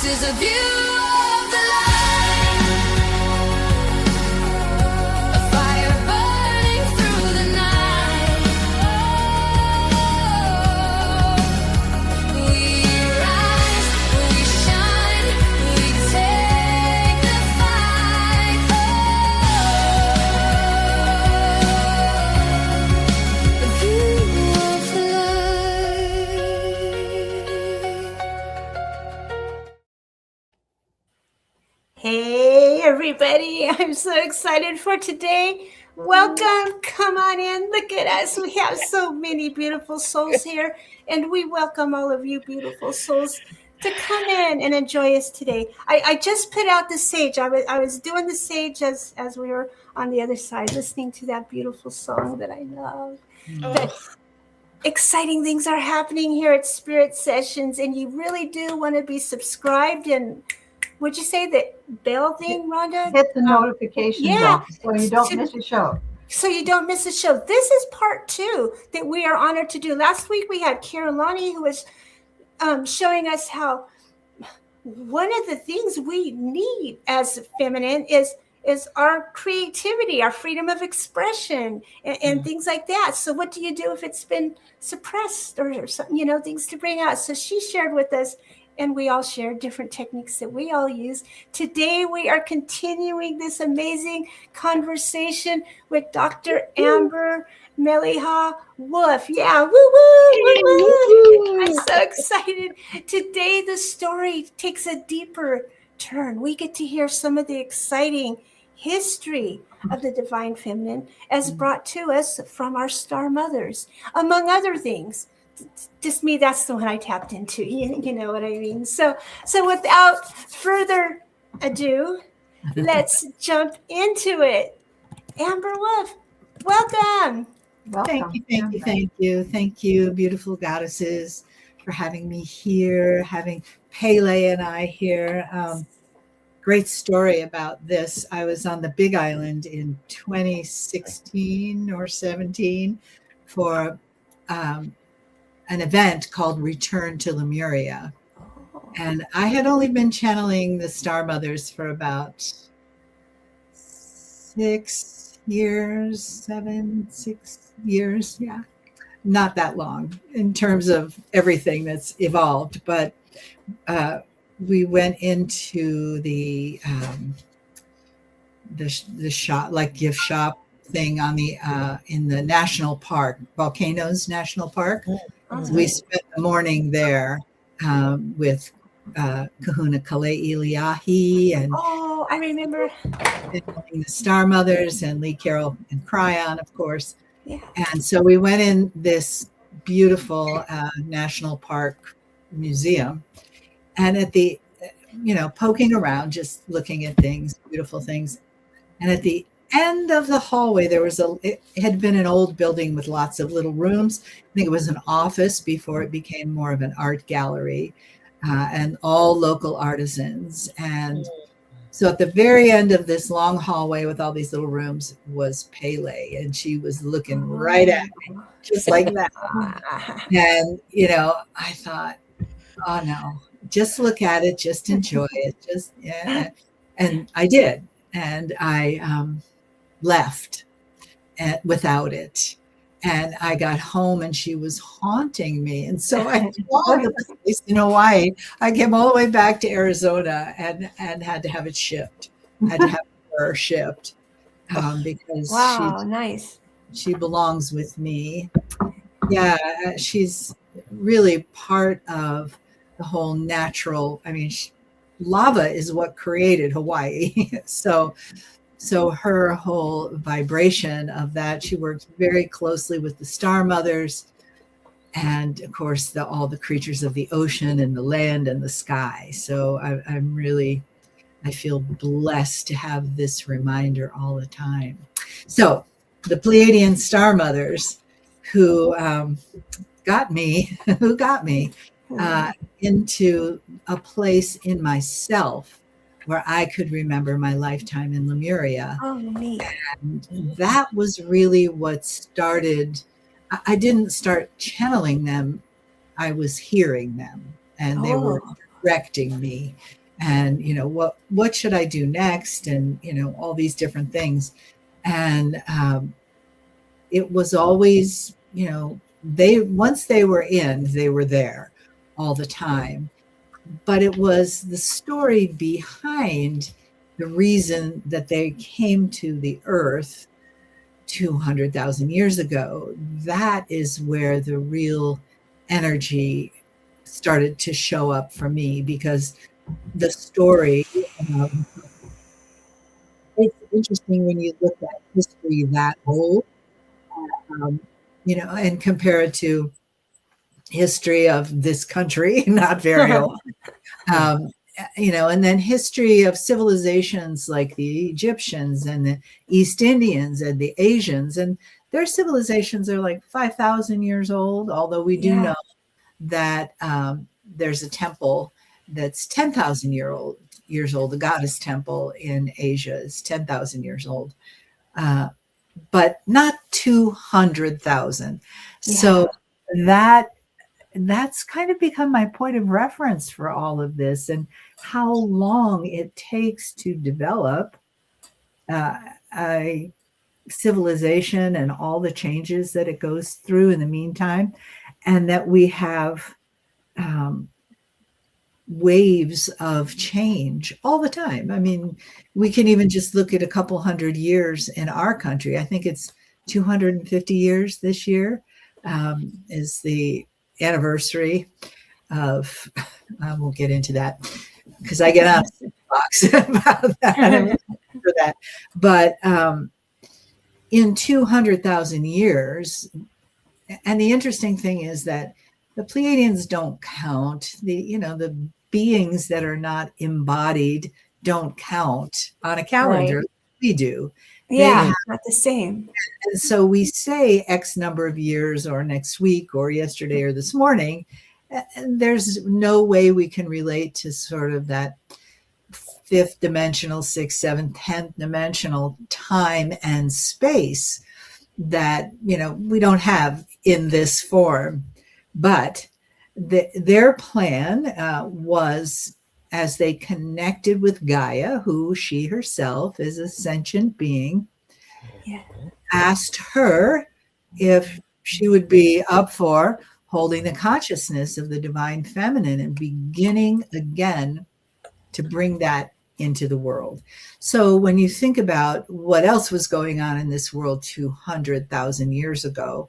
is a view of the light, a fire burning through the night. We rise, we shine, we take the fight. A view of the light. Hey everybody, I'm so excited for today. Welcome, come on in, look at us. We have so many beautiful souls here, and we welcome all of you beautiful souls to come in and enjoy us today. I just put out the sage. I was doing the sage as we were on the other side, listening to that beautiful song that I love. But exciting things are happening here at Spirit Sessions, and you really do want to be subscribed. And would you say the bell thing, Rhonda? Hit the notification bell so you don't miss a show. So you don't miss a show. This is part 2 that we are honored to do. Last week we had Carolani, who was showing us how one of the things we need as feminine is our creativity, our freedom of expression, and things like that. So what do you do if it's been suppressed or something, things to bring out? So she shared with us, and we all share different techniques that we all use. Today, we are continuing this amazing conversation with Dr. Amber Mele'ha Wolf. Yeah, woo, woo, woo, woo. I'm so excited. Today, the story takes a deeper turn. We get to hear some of the exciting history of the divine feminine as brought to us from our star mothers, among other things. Just me, that's the one I tapped into. You know what I mean? So without further ado, let's jump into it. Amber Wolf, welcome. Welcome. Thank you, beautiful goddesses, for having me here, having Pele and I here. Great story about this. I was on the Big Island in 2016 or 17 for an event called Return to Lemuria. And I had only been channeling the Star Mothers for about 6 years, yeah. Not that long in terms of everything that's evolved, but we went into the shop, like gift shop thing on the in the national park, Volcanoes National Park. Awesome. We spent the morning there with Kahuna Kale'iliahi and I remember the Star Mothers and Lee Carroll and Cryon, of course. Yeah. And so we went in this beautiful national park museum, and at the, poking around, just looking at things, beautiful things. And at the end of the hallway, it had been an old building with lots of little rooms. I think it was an office before it became more of an art gallery, and all local artisans. And so at the very end of this long hallway with all these little rooms was Pele, and she was looking right at me, just like that. And, I thought, oh no, just look at it, just enjoy it, just, yeah. And I did. And I left without it. And I got home and she was haunting me. And so I followed the place in Hawaii. I came all the way back to Arizona and had to have it shipped. I had to have her shipped because nice. She belongs with me. Yeah, she's really part of the whole natural. I mean, lava is what created Hawaii. So her whole vibration of that, she works very closely with the Star Mothers and, of course, all the creatures of the ocean and the land and the sky. So I feel blessed to have this reminder all the time. So the Pleiadian Star Mothers who got me into a place in myself where I could remember my lifetime in Lemuria. Oh, neat. And that was really what started. I didn't start channeling them. I was hearing them, and they were directing me, and what should I do next, and all these different things. And it was always, they once they were in, they were there all the time. But it was the story behind the reason that they came to the earth 200,000 years ago. That is where the real energy started to show up for me, because the story, um, it's interesting when you look at history that old, um, and compare it to history of this country, not very old. Um, and then history of civilizations like the Egyptians and the East Indians and the Asians, and their civilizations are like 5,000 years old, although we do know that there's a temple that's 10,000 years old. The goddess temple in Asia is 10,000 years old, but not 200,000. So that's kind of become my point of reference for all of this, and how long it takes to develop a civilization and all the changes that it goes through in the meantime, and that we have waves of change all the time. I mean, we can even just look at a couple hundred years in our country. I think it's 250 years this year is the anniversary of, I won't get into that because I get on a box about that, for that. But in 200,000 years, and the interesting thing is that the Pleiadians don't count. The beings that are not embodied don't count on a calendar. Right. We do. Yeah, not the same. And so we say X number of years, or next week, or yesterday, or this morning. And there's no way we can relate to sort of that fifth dimensional, sixth, seventh, 10th dimensional time and space that, we don't have in this form. But their plan was, as they connected with Gaia, who she herself is a sentient being, asked her if she would be up for holding the consciousness of the divine feminine and beginning again to bring that into the world. So when you think about what else was going on in this world 200,000 years ago,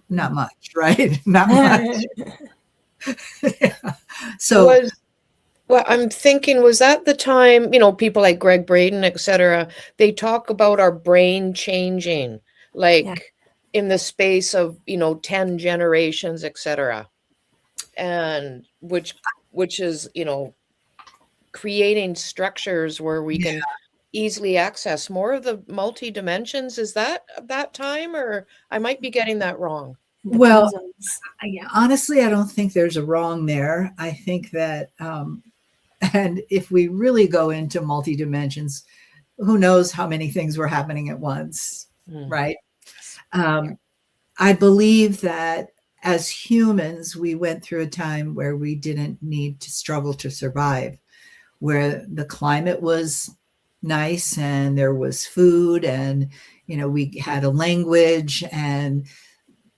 not much, right? Not much. So well, I'm thinking, was that the time, people like Greg Braden, etc., they talk about our brain changing, like in the space of, 10 generations, etc., and which is, creating structures where we can easily access more of the multi dimensions. Is that time, or I might be getting that wrong? Well, honestly, I don't think there's a wrong there. I think that, and if we really go into multi dimensions, who knows how many things were happening at once, right? I believe that as humans, we went through a time where we didn't need to struggle to survive, where the climate was nice and there was food, and, we had a language, and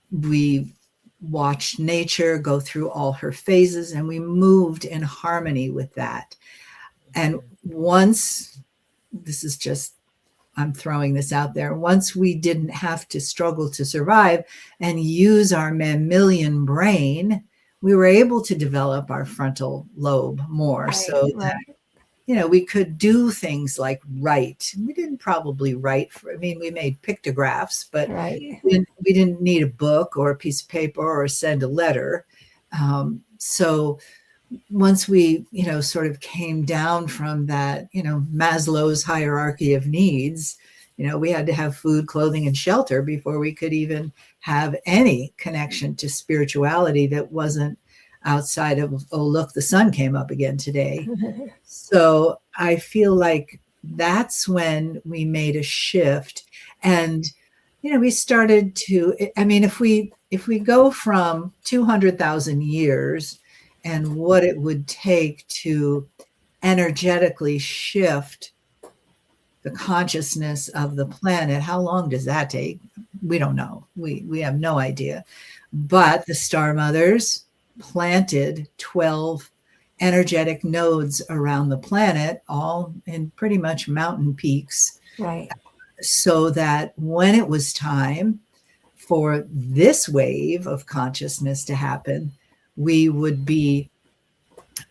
we watched nature go through all her phases, and we moved in harmony with that. And once, I'm throwing this out there, once we didn't have to struggle to survive and use our mammalian brain, we were able to develop our frontal lobe more, so that, we could do things like write. We didn't probably write we made pictographs, but we didn't need a book or a piece of paper or send a letter. So once we, sort of came down from that, Maslow's hierarchy of needs, we had to have food, clothing, and shelter before we could even have any connection to spirituality that wasn't outside of, oh, look, the sun came up again today. So I feel like that's when we made a shift. And, we started to, if we go from 200,000 years and what it would take to energetically shift the consciousness of the planet. How long does that take? We don't know. We have no idea. But the Star Mothers planted 12 energetic nodes around the planet, all in pretty much mountain peaks, Right. so that when it was time for this wave of consciousness to happen, we would be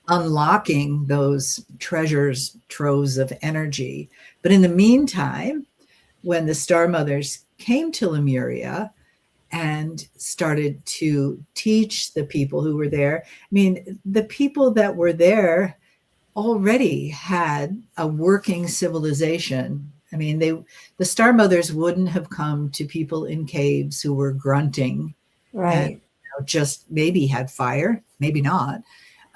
unlocking those treasures, troves of energy. But in the meantime, when the Star Mothers came to Lemuria and started to teach the people who were there, I mean, the people that were there already had a working civilization. I mean, the Star Mothers wouldn't have come to people in caves who were grunting and Right. just maybe had fire, maybe not.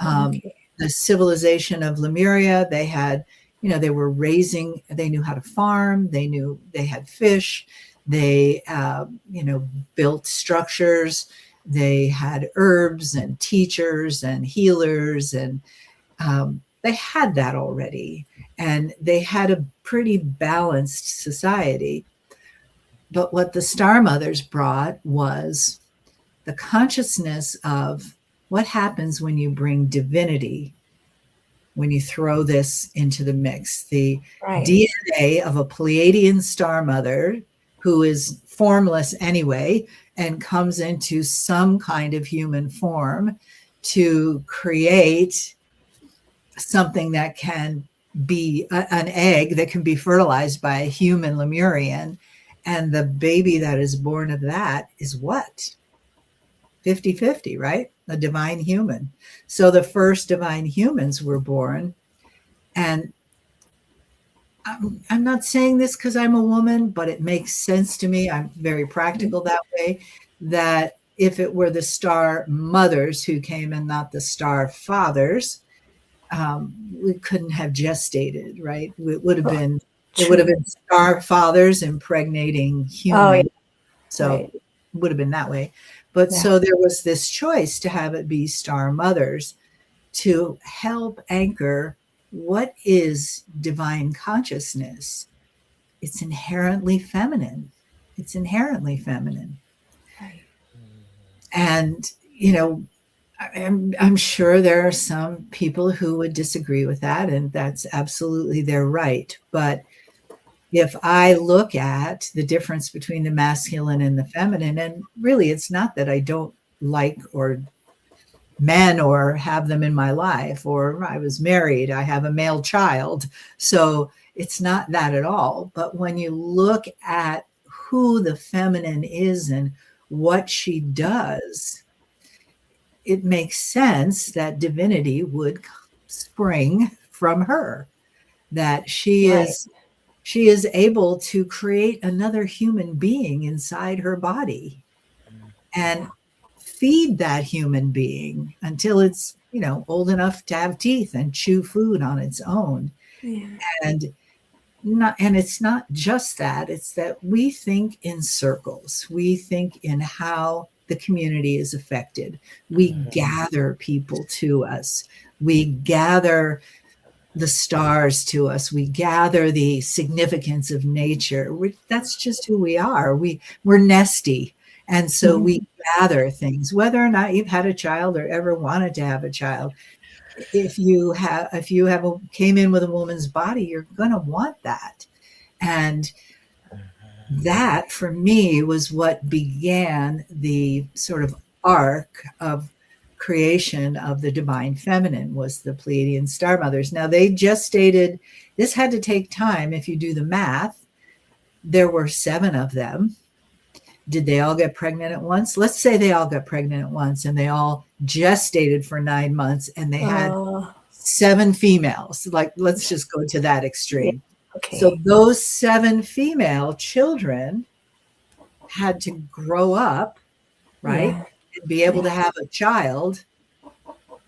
Okay. The civilization of Lemuria, they had, they were raising, they knew how to farm, they knew they had fish, they, built structures, they had herbs and teachers and healers, and they had that already. And they had a pretty balanced society. But what the Star Mothers brought was the consciousness of what happens when you bring divinity, when you throw this into the mix. The Right. DNA of a Pleiadian Star Mother, who is formless anyway, and comes into some kind of human form to create something that can be an egg that can be fertilized by a human Lemurian. And the baby that is born of that is what? 50-50, right? A divine human. So the first divine humans were born. And I'm not saying this because I'm a woman, but it makes sense to me. I'm very practical that way, that if it were the Star Mothers who came and not the Star Fathers, we couldn't have gestated, right? It would have been Star Fathers impregnating humans. Oh, yeah. So Right. it would have been that way. But Yeah. so there was this choice to have it be Star Mothers to help anchor what is divine consciousness. It's inherently feminine. It's inherently feminine. Right. And, I'm sure there are some people who would disagree with that, and that's absolutely their right. But if I look at the difference between the masculine and the feminine, and really it's not that I don't like or men or have them in my life, or I was married, I have a male child. So it's not that at all. But when you look at who the feminine is and what she does, it makes sense that divinity would spring from her, that she Right. is able to create another human being inside her body and feed that human being until it's, old enough to have teeth and chew food on its own. Yeah. And it's not just that, it's that we think in circles. We think in how the community is affected. We gather people to us. We gather the stars to us. We gather the significance of nature. That's just who we are. We're nesty. And so we gather things, whether or not you've had a child or ever wanted to have a child. If you came in with a woman's body, you're going to want that. And that for me was what began the sort of arc of creation of the divine feminine, was the Pleiadian Star Mothers. Now they gestated, this had to take time. If you do the math, there were 7 of them. Did they all get pregnant at once? Let's say they all got pregnant at once and they all gestated for 9 months and they had 7 females. Like, let's just go to that extreme. Okay. So those 7 female children had to grow up, right? Yeah. And be able to have a child.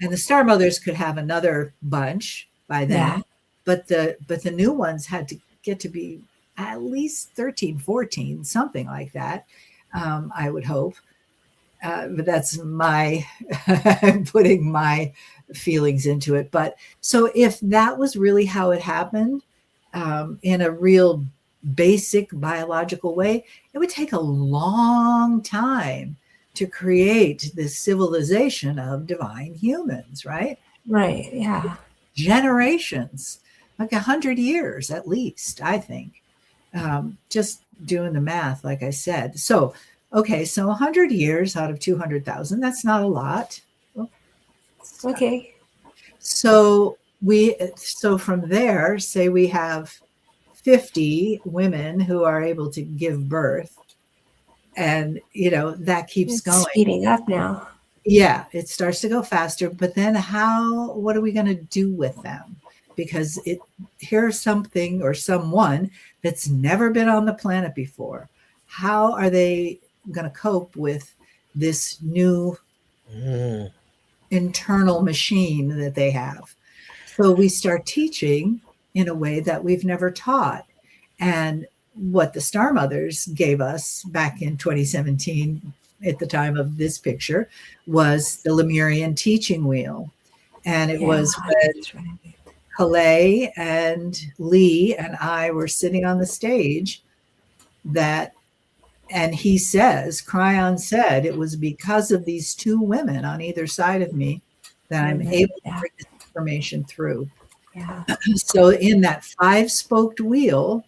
And the Star Mothers could have another bunch by then. Yeah. But the new ones had to get to be at least 13, 14, something like that, I would hope. but that's my I'm putting my feelings into it. But so if that was really how it happened, in a real basic biological way, it would take a long time to create this civilization of divine humans, right? Right. Yeah. Generations, like 100 years at least, I think. Just doing the math, like I said. So, okay, so 100 years out of 200,000, that's not a lot. Okay. So so from there, say we have 50 women who are able to give birth, and that keeps It's going. speeding up now. Yeah, it starts to go faster, but then what are we going to do with them? Because here's something or someone that's never been on the planet before. How are they going to cope with this new internal machine that they have? So we start teaching in a way that we've never taught. And what the Star Mothers gave us back in 2017, at the time of this picture, was the Lemurian teaching wheel. And it was when that's right. Calais and Lee and I were sitting on the stage and he says, Cryon said, it was because of these two women on either side of me that I'm able to bring this information through. Yeah. So in that 5-spoked wheel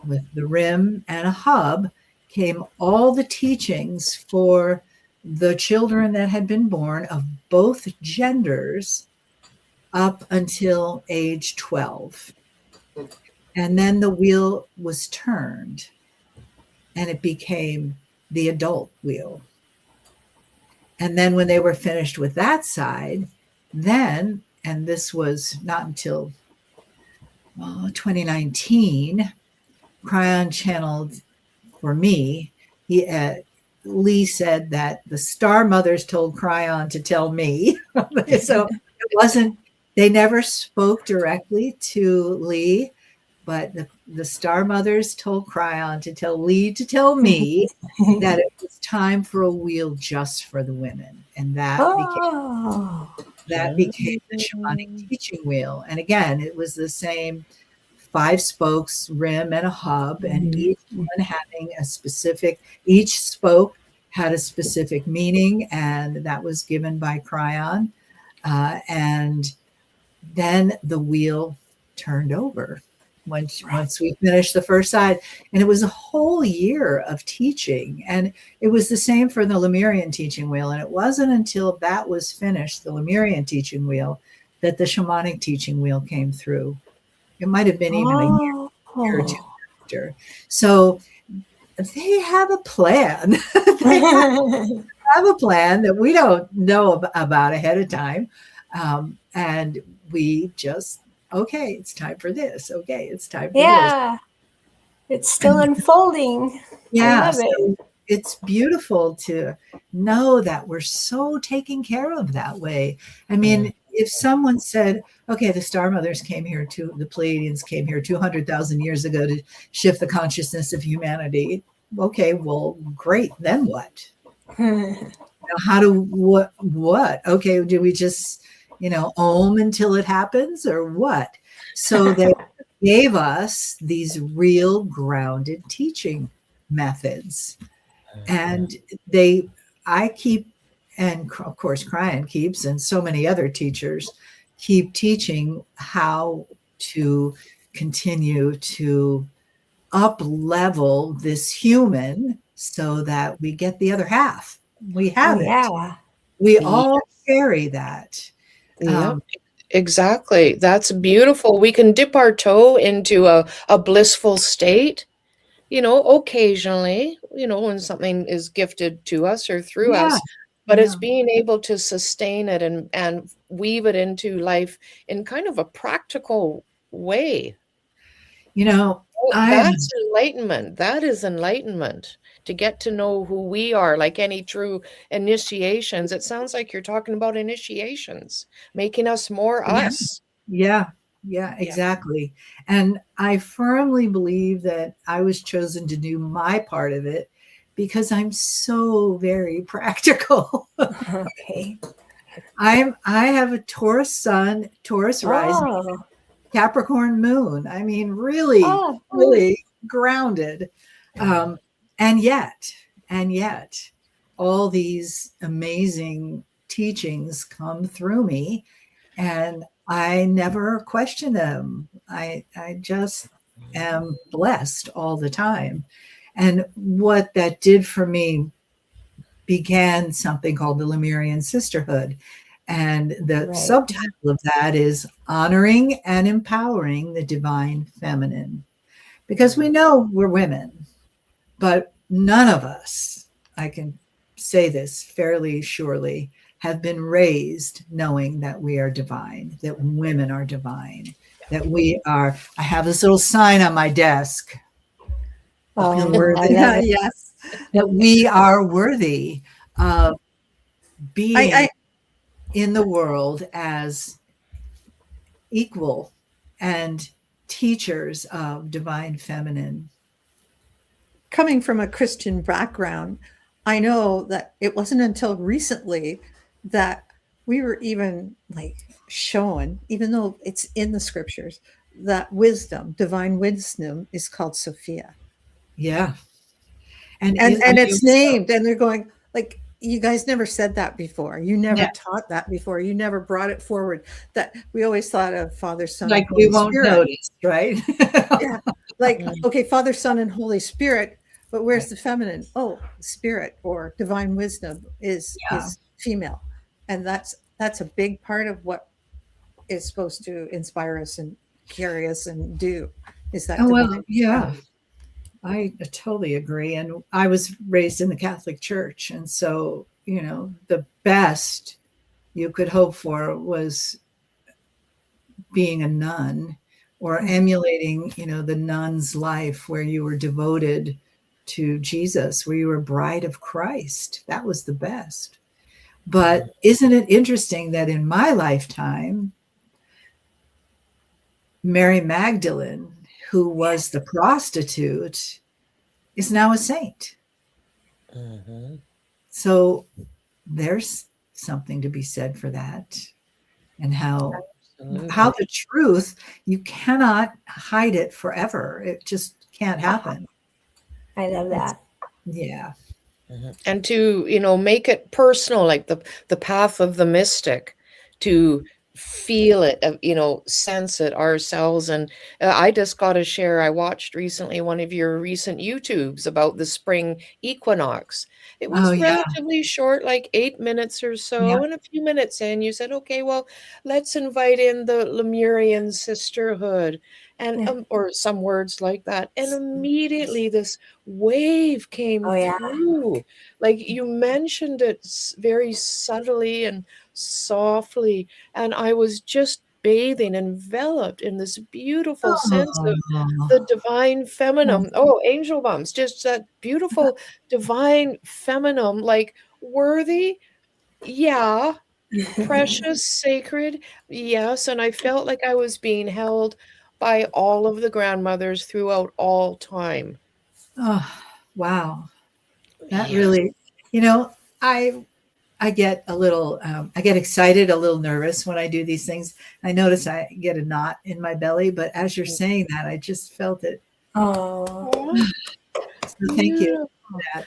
with the rim and a hub came all the teachings for the children that had been born of both genders up until age 12. And then the wheel was turned and it became the adult wheel. And then when they were finished with that side, then, and this was not until 2019, Cryon channeled for me. Lee said that the Star Mothers told Cryon to tell me. So it wasn't, they never spoke directly to Lee, but the Star Mothers told Cryon to tell Lee to tell me that it was time for a wheel just for the women. And that became the shamanic teaching wheel. And again, it was the same 5 spokes, rim, and a hub, and each one having each spoke had a specific meaning, and that was given by Cryon. And then the wheel turned over once we finished the first side. And it was a whole year of teaching. And it was the same for the Lemurian teaching wheel. And it wasn't until that was finished, the Lemurian teaching wheel, that the shamanic teaching wheel came through. It might have been even a year or two after. So they have a plan. They have a plan that we don't know about ahead of time. And we just, okay, it's time for this. Okay, it's time for this. It's still unfolding. Yeah. I love it. It's beautiful to know that we're so taken care of that way. I mean, if someone said, okay, the Star Mothers came here the Pleiadians came here 200,000 years ago to shift the consciousness of humanity. Okay, well, great. Then what? What? Okay, do we just, ohm until it happens or what? So they gave us these real grounded teaching methods. And I keep, and of course Cryon keeps, and so many other teachers keep teaching how to continue to up level this human so that we get the other half. We have it. We all carry that. Exactly. That's beautiful. We can dip our toe into a blissful state, occasionally, when something is gifted to us or through us, but it's being able to sustain it and weave it into life in kind of a practical way. That's enlightenment. That is enlightenment, to get to know who we are, like any true initiations. It sounds like you're talking about initiations, making us more us. Yeah, exactly. And I firmly believe that I was chosen to do my part of it because I'm so very practical. Okay. I have a Taurus sun, Taurus rising, Oh. Capricorn moon. I mean, really, Oh. really grounded. And yet, all these amazing teachings come through me, and I never question them. I just am blessed all the time. And what that did for me began something called the Lemurian Sisterhood. And the Right. subtitle of that is Honoring and Empowering the Divine Feminine. Because we know we're women, but none of us, I can say this fairly surely, have been raised knowing that we are divine, that women are divine, that we are. I have this little sign on my desk. Oh, I love it. Yes, that we are worthy of being in the world as equal and teachers of divine feminine. Coming from a Christian background, I know that it wasn't until recently that we were even like shown, even though it's in the scriptures, that wisdom, divine wisdom, is called Sophia. Yeah. And it's named, and they're going, like, you guys never said that before. You never taught that before. You never brought it forward. That we always thought of Father, Son, like and Holy we won't Spirit. Notice, right? Yeah. Like, okay, Father, Son, and Holy Spirit, but where's the feminine? Oh, spirit or divine wisdom is female. And that's a big part of what is supposed to inspire us and carry us and do is that divine feminine. I totally agree. And I was raised in the Catholic Church. And so, the best you could hope for was being a nun or emulating, the nun's life where you were devoted to Jesus, where you were a bride of Christ. That was the best. But isn't it interesting that in my lifetime, Mary Magdalene, who was the prostitute, is now a saint. Mm-hmm. So there's something to be said for that, and how the truth, you cannot hide it forever. It just can't happen. I love that. Yeah. Mm-hmm. And to make it personal, like the path of the mystic, to feel it, sense it ourselves. And I just got to share, I watched recently one of your recent YouTubes about the spring equinox. It was relatively short, like 8 minutes or so. And a few minutes in, you said, okay, well, let's invite in the Lemurian sisterhood, and or some words like that. And immediately this wave came through. Like you mentioned it very subtly and softly, and I was just bathing, enveloped in this beautiful sense of the divine feminine. Oh, angel bumps, just that beautiful divine feminine, like worthy, precious, sacred, yes. And I felt like I was being held by all of the grandmothers throughout all time. Oh, wow. That really, I get a little, I get excited, a little nervous when I do these things. I notice I get a knot in my belly, but as you're saying that, I just felt it. Oh, so thank you for that.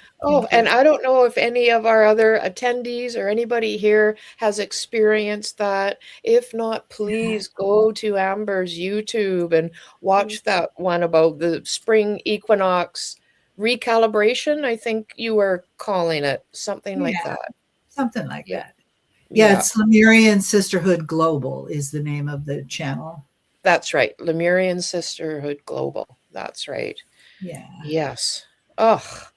And I don't know if any of our other attendees or anybody here has experienced that. If not, please go to Amber's YouTube and watch that one about the spring equinox recalibration. I think you were calling it something like that. Something like that. Yeah, it's Lemurian Sisterhood Global is the name of the channel. That's right. Lemurian Sisterhood Global. That's right. Yeah. Yes. Oh,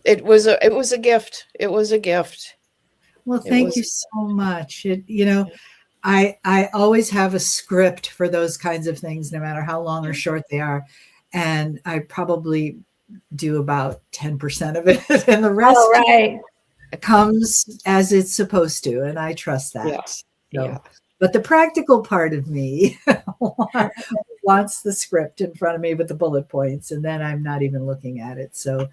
it was a gift. It was a gift. Well, thank you so much. I always have a script for those kinds of things, no matter how long or short they are. And I probably do about 10% of it. And the rest comes as it's supposed to. And I trust that. But the practical part of me wants the script in front of me with the bullet points. And then I'm not even looking at it. So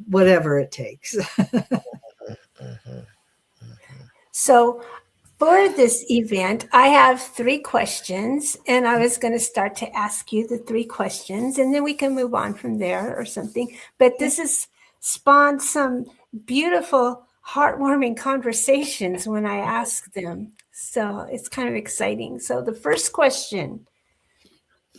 whatever it takes. So for this event, I have 3 questions, and I was going to start to ask you the 3 questions, and then we can move on from there or something. But this has spawned some beautiful, heartwarming conversations when I ask them. So it's kind of exciting. So the first question,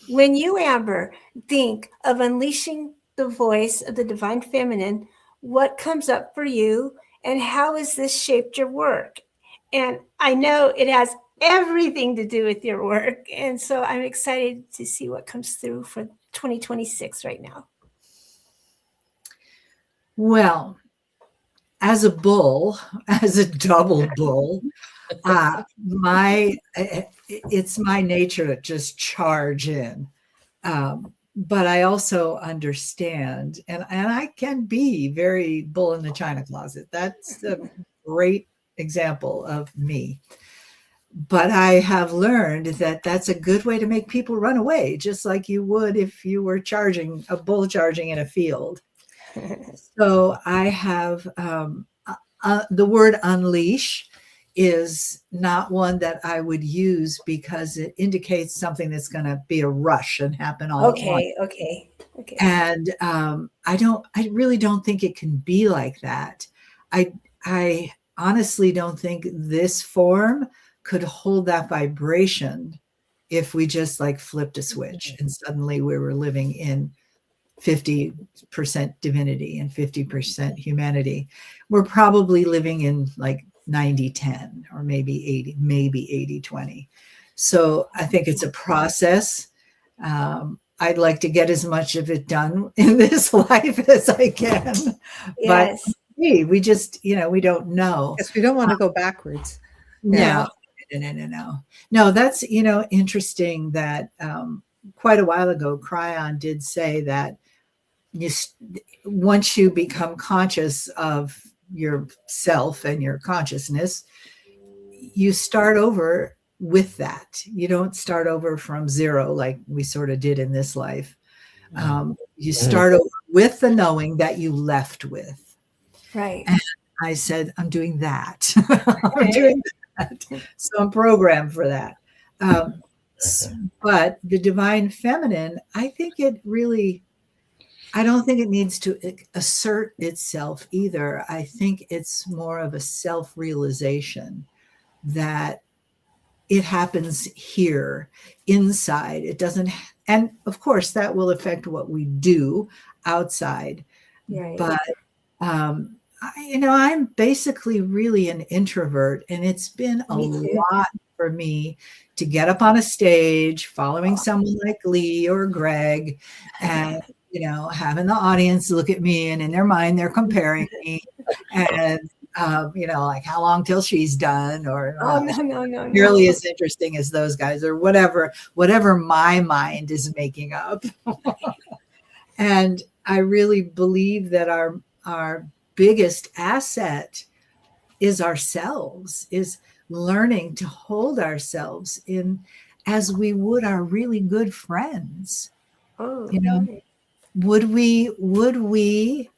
when you, Amber, think of unleashing the voice of the divine feminine, what comes up for you, and how has this shaped your work? And I know it has everything to do with your work. And so I'm excited to see what comes through for 2026 right now. Well, as a bull, as a double bull, it's my nature to just charge in. But I also understand, and I can be very bull in the china closet. That's a great example of me. But I have learned that that's a good way to make people run away, just like you would if you were charging a bull charging in a field. So I have the word unleash is not one that I would use because it indicates something that's going to be a rush and happen all at once. Okay. And I really don't think it can be like that. I honestly don't think this form could hold that vibration if we just like flipped a switch and suddenly we were living in 50% divinity and 50% humanity. We're probably living in like 90-10 or maybe 80-20. So I think it's a process. I'd like to get as much of it done in this life as I can. Yes. But we just, we don't know. Yes, we don't want to go backwards. No. No, that's, interesting that quite a while ago, Cryon did say that once you become conscious of yourself and your consciousness, you start over with that. You don't start over from zero like we sort of did in this life. You start over with the knowing that you left with. Right. And I said, I'm doing that. I'm doing that. So I'm programmed for that. But the divine feminine, I don't think it needs to assert itself either. I think it's more of a self-realization that it happens here inside. It doesn't, and of course that will affect what we do outside. Right. But I'm basically really an introvert, and it's been a lot for me to get up on a stage following someone like Lee or Greg and having the audience look at me, and in their mind they're comparing me and like how long till she's done, or no. nearly as interesting as those guys, or whatever my mind is making up. And I really believe that our biggest asset is ourselves, is learning to hold ourselves in as we would our really good friends. Would we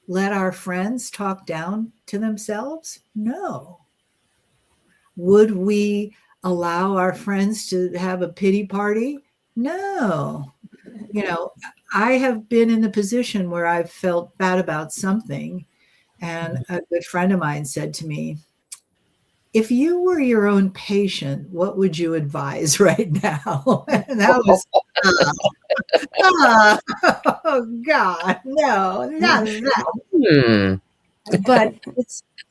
let our friends talk down to themselves? No. Would we allow our friends to have a pity party? No. I have been in the position where I've felt bad about something, and a good friend of mine said to me, if you were your own patient, what would you advise right now? And that was, oh God, no, not that. But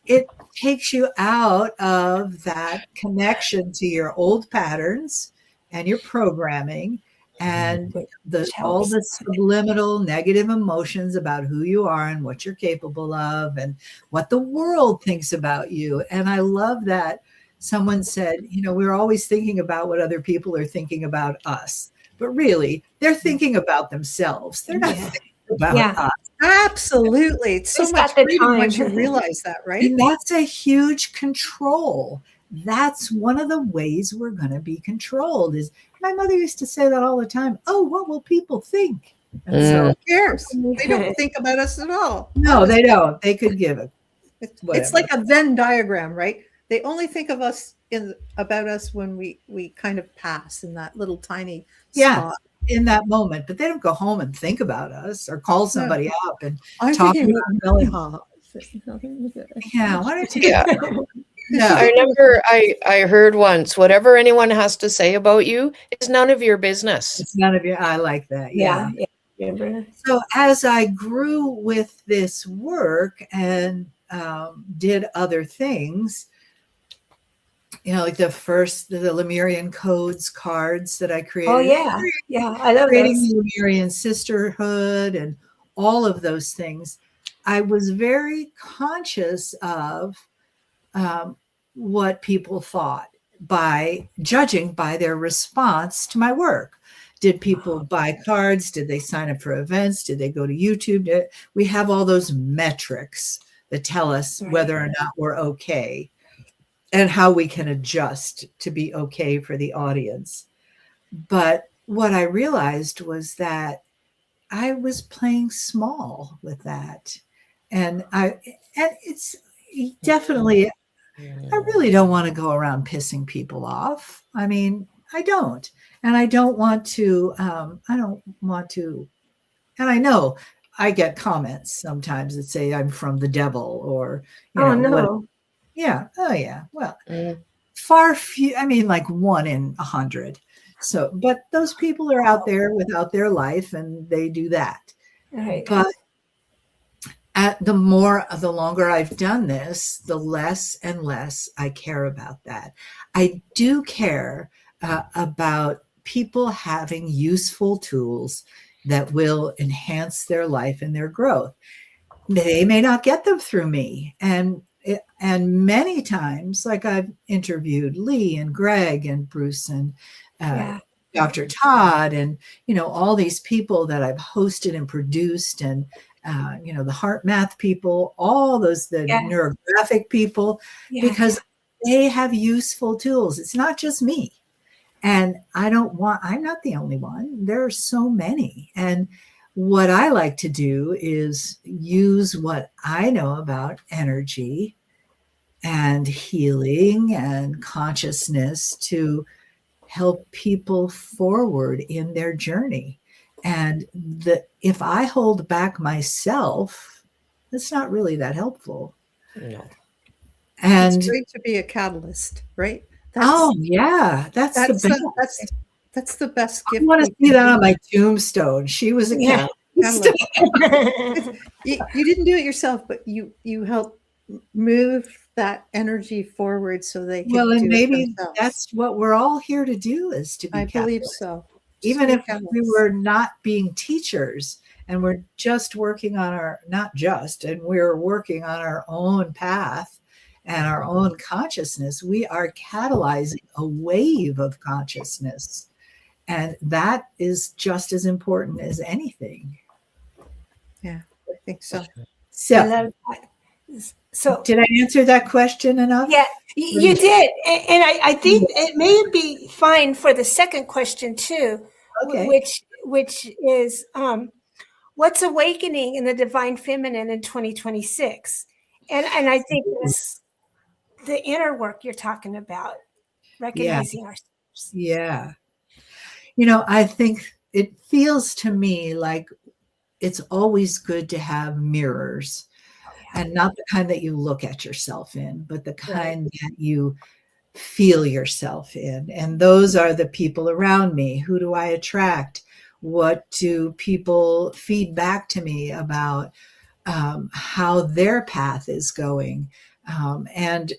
it takes you out of that connection to your old patterns and your programming and all the subliminal negative emotions about who you are and what you're capable of and what the world thinks about you. And I love that someone said, we're always thinking about what other people are thinking about us, but really they're thinking about themselves. They're not thinking about us. Absolutely. It's so much freedom once you realize that, right? And that's a huge control. That's one of the ways we're going to be controlled. Is my mother used to say that all the time. Oh, what will people think? And so who cares? They don't think about us at all. No, they don't. They could give it. It's Whatever. like a Venn diagram, right? They only think of us about us when we kind of pass in that little tiny spot. In that moment, but they don't go home and think about us or call somebody up and I'm talk thinking about about Mele'ha. Yeah, why don't you? Yeah. Yeah. I remember I heard once, whatever anyone has to say about you is none of your business. It's none of your. I like that. Yeah. Remember? So as I grew with this work and did other things, like the Lemurian codes cards that I created. Oh yeah, I love creating those. the Lemurian sisterhood and all of those things. I was very conscious of what people thought by judging by their response to my work. Did people buy cards? Did they sign up for events? Did they go to YouTube? We have all those metrics that tell us whether or not we're okay and how we can adjust to be okay for the audience. But what I realized was that I was playing small with that. And it's definitely, I really don't want to go around pissing people off. I mean, I don't. And I don't want to, and I know I get comments sometimes that say I'm from the devil or, no. Yeah. Oh yeah. Well, far few, I mean, like 1 in 100. So, but those people are out there without their life and they do that. Right. But the longer I've done this, the less and less I care about that. I do care about people having useful tools that will enhance their life and their growth. They may not get them through me. And many times, like I've interviewed Lee and Greg and Bruce and Dr. Todd and, all these people that I've hosted and produced and, the heart math people, all those, the neurographic people, because they have useful tools. It's not just me. And I'm not the only one. There are so many. And what I like to do is use what I know about energy and healing and consciousness to help people forward in their journey. And if I hold back myself, it's not really that helpful. No. And it's great to be a catalyst, right? That's the best. That's the best gift. I want to see that on my tombstone. She was a catalyst. You didn't do it yourself, but you helped move that energy forward so they can and maybe themselves. That's what we're all here to do, is to be I believe so. Even if we were not being teachers and we're just working on we're working on our own path and our own consciousness, we are catalyzing a wave of consciousness. And that is just as important as anything. Yeah, I think so. So did I answer that question enough? Yeah, you did. And I think it may be fine for the second question too, which is what's awakening in the divine feminine in 2026? And I think that's the inner work you're talking about, recognizing ourselves. Yeah. I think it feels to me like it's always good to have mirrors. And not the kind that you look at yourself in, but the kind that you feel yourself in. And those are the people around me. Who do I attract? What do people feed back to me about how their path is going? And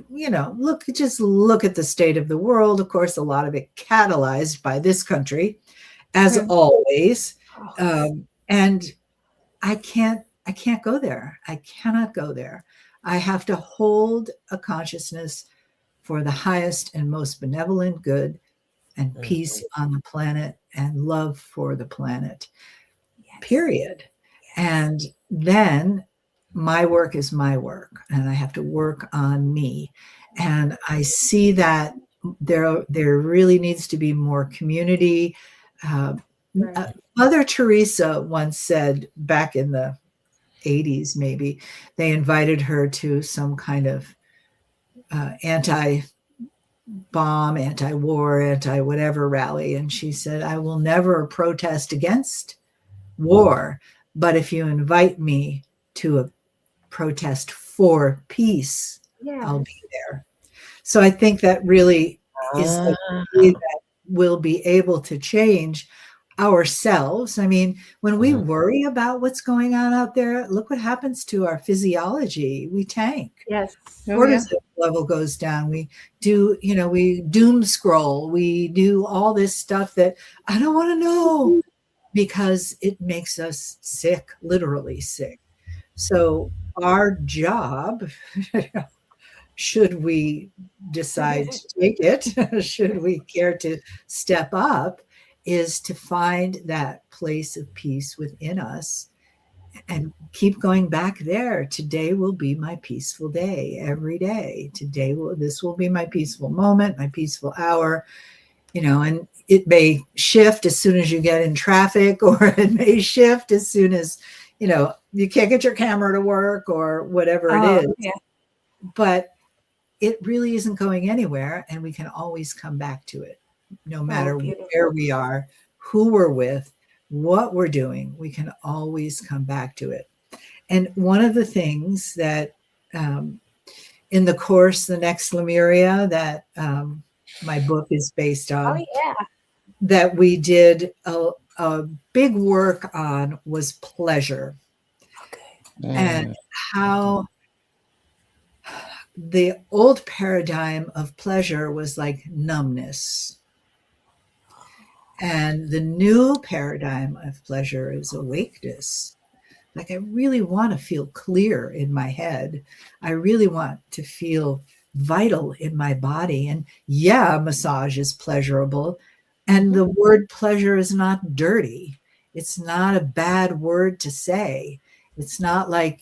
look at the state of the world. Of course, a lot of it catalyzed by this country, as always. And I can't go there. I cannot go there. I have to hold a consciousness for the highest and most benevolent good and peace on the planet and love for the planet, period. And then my work is my work, and I have to work on me. And I see that there really needs to be more community, Right. Mother Teresa once said, back in the 80s, maybe, they invited her to some kind of anti-bomb, anti-war, anti-whatever rally. And she said, I will never protest against war, but if you invite me to a protest for peace, I'll be there. So I think that really is the way that we'll be able to change ourselves. I mean, when we worry about what's going on out there, look what happens to our physiology. We tank. Yes. Cortisol level goes down. We do, we doom scroll. We do all this stuff that I don't want to know, because it makes us sick, literally sick. So our job, should we decide to take it, should we care to step up, is to find that place of peace within us and keep going back there. Today will be my peaceful day. Every day. This will be my peaceful moment, my peaceful hour, and it may shift as soon as you get in traffic, or it may shift as soon as, you can't get your camera to work, or whatever it is. Yeah. But it really isn't going anywhere, and we can always come back to it. No matter where we are, who we're with, what we're doing, we can always come back to it. And one of the things that in the course, The Next Lemuria, that my book is based on, that we did a big work on, was pleasure. And how the old paradigm of pleasure was like numbness. And the new paradigm of pleasure is awakeness. Like, I really want to feel clear in my head. I really want to feel vital in my body. And yeah, massage is pleasurable. And the word pleasure is not dirty. It's not a bad word to say. It's not like,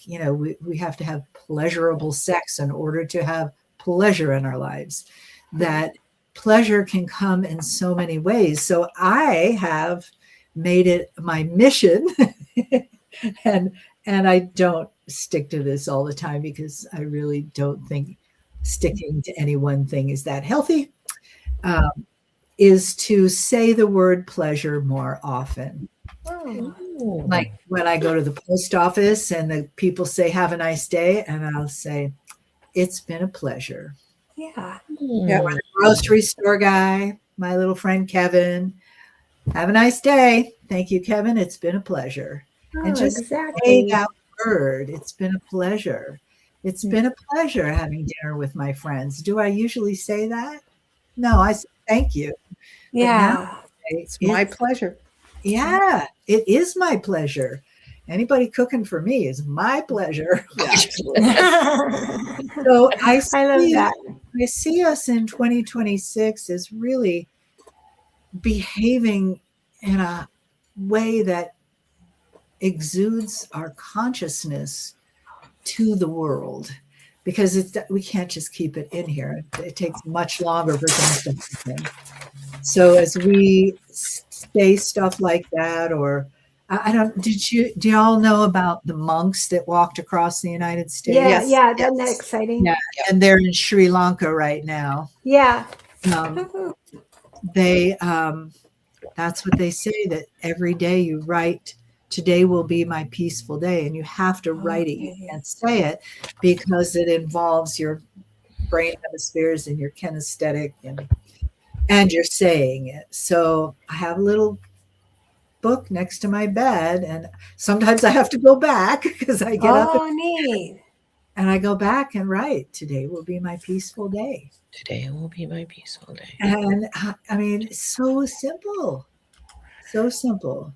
we have to have pleasurable sex in order to have pleasure in our lives. That pleasure can come in so many ways. So I have made it my mission, and I don't stick to this all the time, because I really don't think sticking to any one thing is that healthy, is to say the word pleasure more often. Like when I go to the post office and the people say, have a nice day, and I'll say, it's been a pleasure. Yeah. Or the grocery store guy, my little friend Kevin, have a nice day. Thank you, Kevin. It's been a pleasure. And just say that word. It's been a pleasure. It's been a pleasure having dinner with my friends. Do I usually say that? No, I say thank you. Yeah. It's my pleasure. Yeah, it is my pleasure. Anybody cooking for me is my pleasure. So I love that. I see us in 2026 as really behaving in a way that exudes our consciousness to the world, because we can't just keep it in here. It takes much longer for things to happen. So as we say stuff like that, or do y'all know about the monks that walked across the United States? Yeah, isn't that exciting? Yeah, and they're in Sri Lanka right now. Yeah. They that's what they say, that every day you write, today will be my peaceful day, and you have to write it. You can't say it, because it involves your brain hemispheres and your kinesthetic, and you're saying it. So I have a little book next to my bed, and sometimes I have to go back, because I get up and I go back and write, today will be my peaceful day. Today will be my peaceful day. And I mean, so simple. So simple.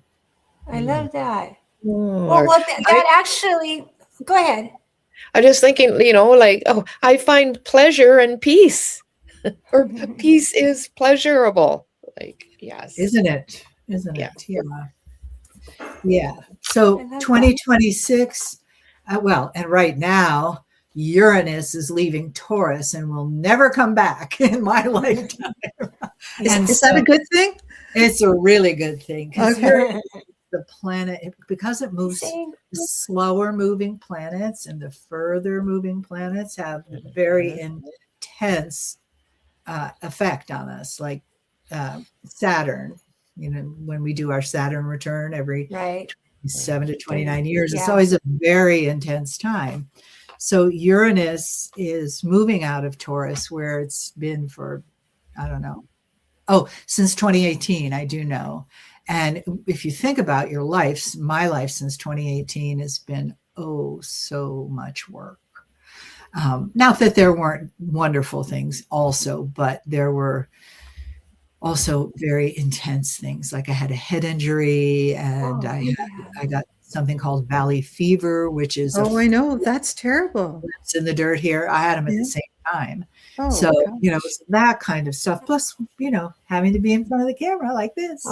I love that. Well, that actually, go ahead. I'm just thinking, I find pleasure and peace. Or peace is pleasurable. Yes. Isn't it? Yeah. Yeah. So 2026, and right now, Uranus is leaving Taurus and will never come back in my lifetime. Is that a good thing? It's a really good thing because Okay. the planet, because it moves, Same. the slower moving planets and the further moving planets have very intense effect on us, like Saturn. When we do our Saturn return every Right. 7 to 29 years, it's Yeah. always a very intense time. So Uranus is moving out of Taurus, where it's been for, I don't know. Oh, since 2018, I do know. And if you think about your life, my life since 2018 has been, so much work. Not that there weren't wonderful things also, but there were also very intense things. Like I had a head injury, and I got something called valley fever, which is I know. That's terrible. it's in the dirt here. I had them at Yeah. the same time. Oh, So, gosh. it's that kind of stuff. Plus, having to be in front of the camera like this.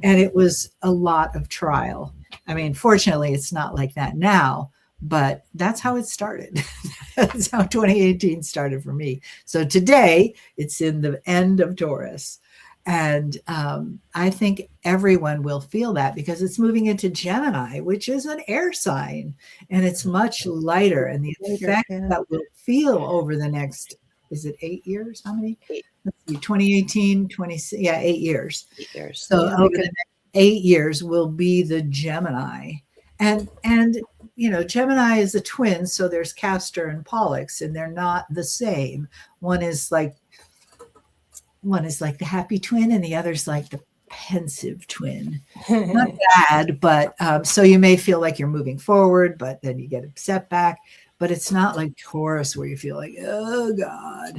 And it was a lot of trial. I mean, fortunately, it's not like that now, but that's how it started. That's how 2018 started for me. So today, it's in the end of Taurus. And I think everyone will feel that because it's moving into Gemini, which is an air sign, and it's much lighter. And the effect that we'll feel over the next, is it 8 years? How many? Let's see, 2018, 8 years. 8 years. So over the next 8 years will be the Gemini. And Gemini is a twin, so there's Castor and Pollux, and they're not the same. One is like the happy twin, and the other's like the pensive twin. Not bad, but so you may feel like you're moving forward, but then you get a setback. But it's not like Taurus where you feel like, oh God,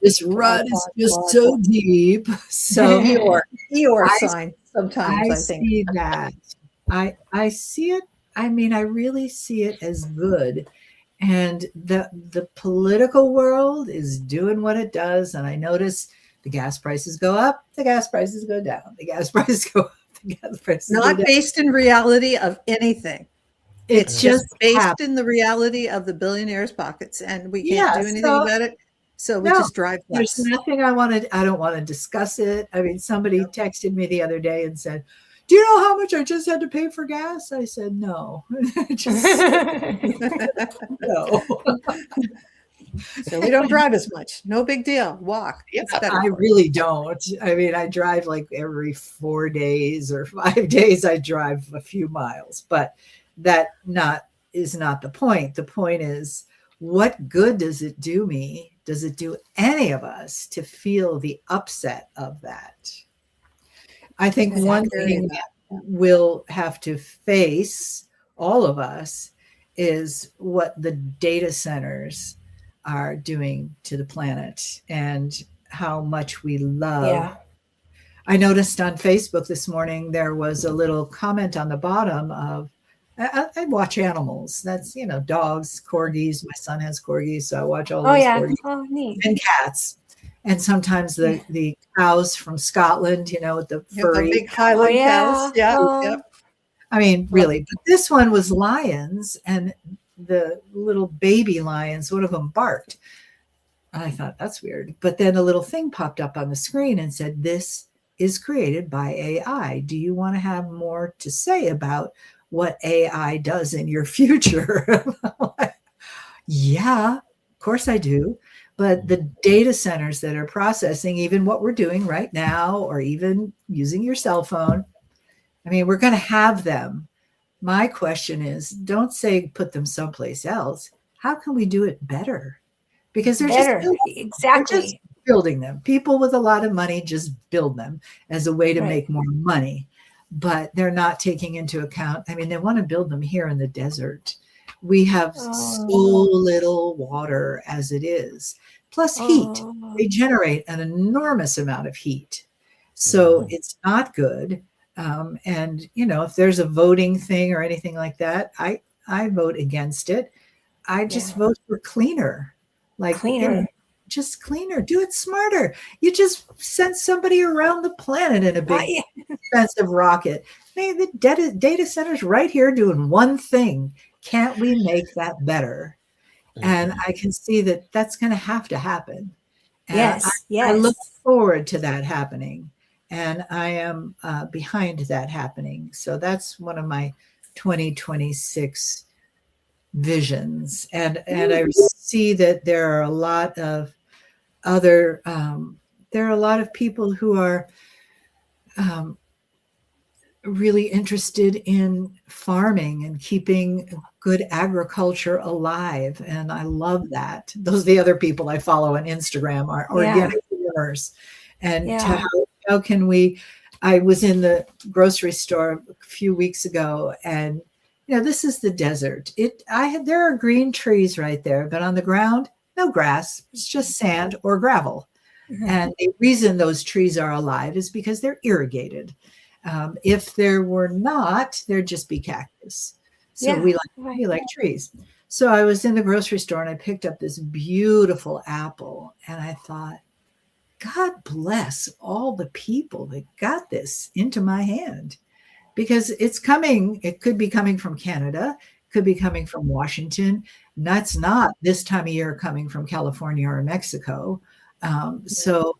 this rut is just so deep. So Eeyore sign sometimes, I think. see that. I see it. I mean, I really see it as good. And the political world is doing what it does. And I notice the gas prices go up, the gas prices go down, the gas prices go up, the gas prices go Not down. based in reality of anything. It's just based happens. in the reality of the billionaires' pockets, and we can't do anything about it. So we just drive less. There's nothing I don't want to discuss it. I mean, somebody texted me the other day and said, do you know how much I just had to pay for gas? I said, no. No. So we don't drive as much. No big deal. Walk. It's better. I really don't. I mean, I drive like every 4 days or 5 days. I drive a few miles, but that is not the point. The point is, what good does it do me? Does it do any of us to feel the upset of that? I think one thing that we'll have to face, all of us, is what the data centers are doing to the planet and how much we love. Yeah. I noticed on Facebook this morning, there was a little comment on the bottom of, I watch animals. That's, dogs, corgis. My son has corgis, so I watch all those corgis. Oh, neat. And cats. And sometimes the cows from Scotland, with the furry. The big Highland cows. Yeah. Oh. I mean, really. But this one was lions, and the little baby lions, one of them barked. I thought, that's weird. But then a little thing popped up on the screen and said, this is created by AI. Do you want to have more to say about what AI does in your future? Yeah, of course I do. But the data centers that are processing even what we're doing right now, or even using your cell phone, I mean, we're going to have them. My question is, don't say put them someplace else. How can we do it better? Because they're just building them. People with a lot of money just build them as a way to make more money. But they're not taking into account, I mean, they want to build them here in the desert. We have so little water as it is, plus heat. They generate an enormous amount of heat. So it's not good. And, if there's a voting thing or anything like that, I vote against it. I just vote for cleaner. Just cleaner. Do it smarter. You just sent somebody around the planet in a big expensive rocket. Hey, the data center's right here doing one thing. Can't we make that better? And I can see that that's going to have to happen. And Yes. I look forward to that happening. and I am behind that happening. So that's one of my 2026 visions, and I see that there are a lot of other there are a lot of people who are really interested in farming and keeping good agriculture alive, and I love that. Those are the other people I follow on Instagram, are organic farmers. And how can we, I was in the grocery store a few weeks ago, and this is the desert. There are green trees right there, but on the ground, no grass. It's just sand or gravel. And the reason those trees are alive is because they're irrigated. If there were not, there'd just be cactus. So we like trees. So I was in the grocery store and I picked up this beautiful apple, and I thought, God bless all the people that got this into my hand, because it's coming. It could be coming from Canada, could be coming from Washington. And that's not this time of year coming from California or Mexico. So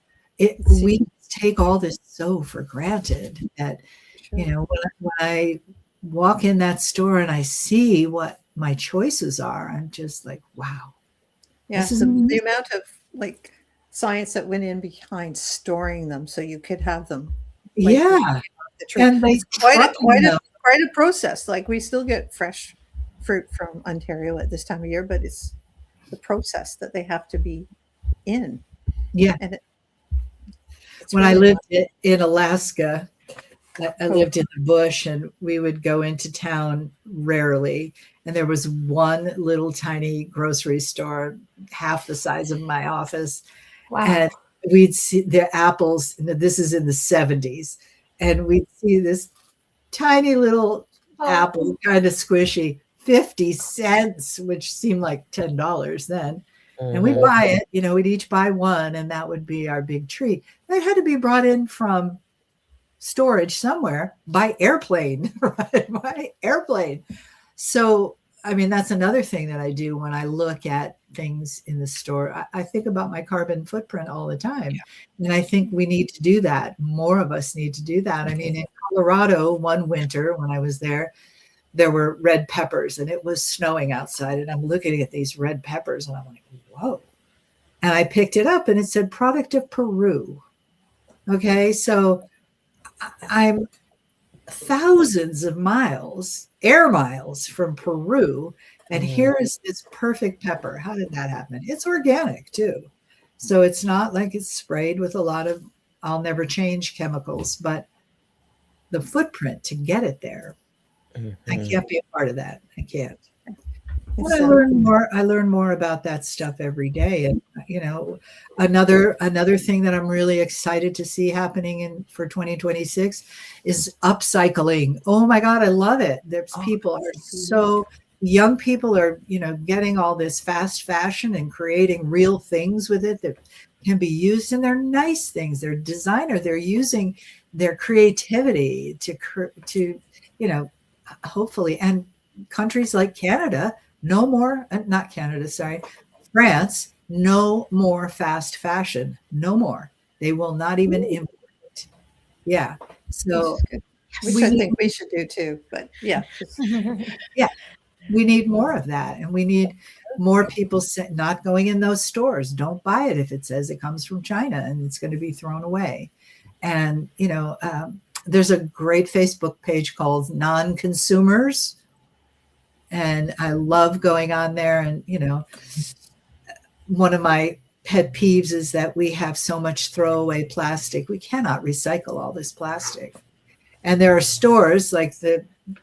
we take all this so for granted that, when I walk in that store and I see what my choices are, I'm just like, wow. Yeah. So the amount of like science that went in behind storing them so you could have them. Like, and it's quite a process. Like, we still get fresh fruit from Ontario at this time of year, but it's the process that they have to be in. Yeah. And when I lived in Alaska, I lived in the bush, and we would go into town rarely. And there was one little tiny grocery store, half the size of my office. Wow. And we'd see the apples, and this is in the 70s, and we'd see this tiny little apple, kind of squishy, 50 cents, which seemed like $10 then. And we'd buy it, we'd each buy one, and that would be our big treat. That had to be brought in from storage somewhere by airplane, right? By airplane. So, I mean, that's another thing that I do when I look at things in the store. I think about my carbon footprint all the time. Yeah. And I think we need to do that. More of us need to do that. I mean, in Colorado, one winter when I was there were red peppers, and it was snowing outside, and I'm looking at these red peppers, and I'm like, whoa. And I picked it up, and it said product of Peru. Okay, so I'm thousands of miles, air miles from Peru, and here is this perfect pepper. How did that happen? It's organic too. So it's not like it's sprayed with a lot of I'll never change chemicals, but the footprint to get it there, I can't be a part of that. I can't. Well, I learn more about that stuff every day. And another thing that I'm really excited to see happening for 2026 is upcycling. Oh my God, I love it. There's young people are, getting all this fast fashion and creating real things with it that can be used, and they're nice things. They're designer. They're using their creativity to hopefully, and countries like Canada, no more, not Canada, sorry, France, no more fast fashion, no more. They will not even import it. Yeah. So which I think we should do too, but yeah. Yeah. We need more of that. And we need more people not going in those stores. Don't buy it if it says it comes from China and it's going to be thrown away. And, there's a great Facebook page called Non-Consumers. And I love going on there. And, one of my pet peeves is that we have so much throwaway plastic. We cannot recycle all this plastic. And there are stores like